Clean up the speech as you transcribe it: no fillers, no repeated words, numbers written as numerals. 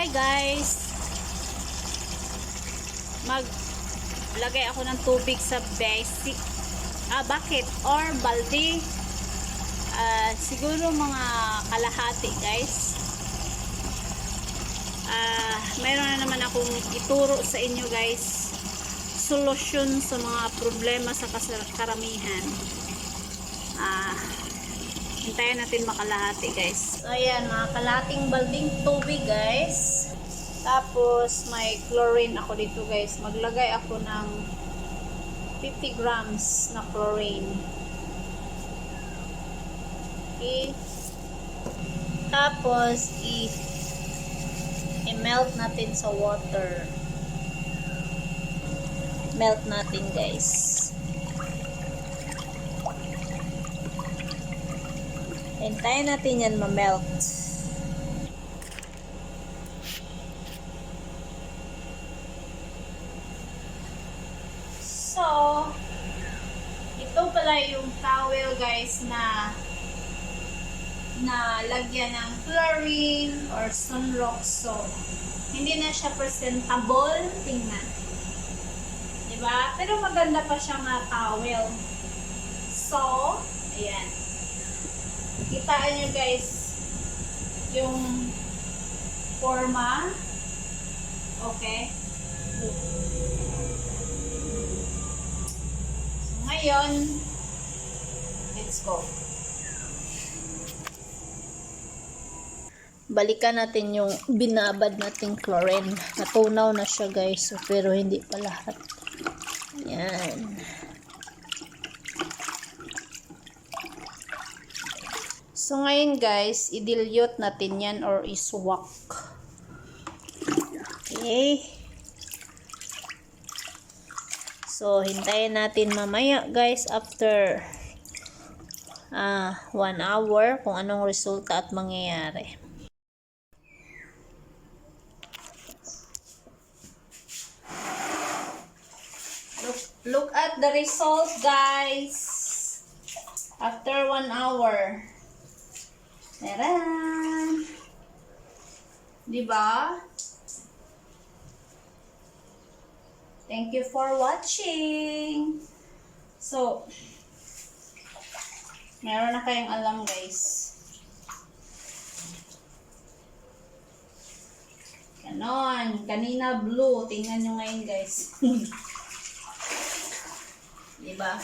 Hi guys! Maglagay ako ng tubig sa bucket or balde. Siguro mga kalahati guys. Mayroon na naman akong ituro sa inyo guys. Solusyon sa mga problema sa karamihan. Hintayin natin makalahati guys. So ayan, mga kalahating balding tubig guys. Tapos may chlorine ako dito guys. Maglagay ako ng 50 grams na chlorine. Okay. Tapos i-melt natin sa water. Melt natin guys. Hintayin natin yan ma-melt. So, ito pala yung towel guys na lagyan ng chlorine or sunrock. So, hindi na siya presentable. Tingnan. Diba? Pero maganda pa siya nga towel. So, ayan. Kitaan nyo guys yung forma. Okay. So, ngayon, let's go. Balikan natin yung binabad nating chlorine. Natunaw na siya guys, pero hindi pa lahat. Yan. So ngayon guys, i-dilute natin yan or iswak. Okay. So hintayin natin mamaya guys after 1 hour kung anong resulta at mangyayari. Look at the result guys after 1 hour. Taran! Diba? Thank you for watching. So, meron na kayong alam guys. Ganon. Kanina blue. Tingnan nyo ngayon guys. Diba?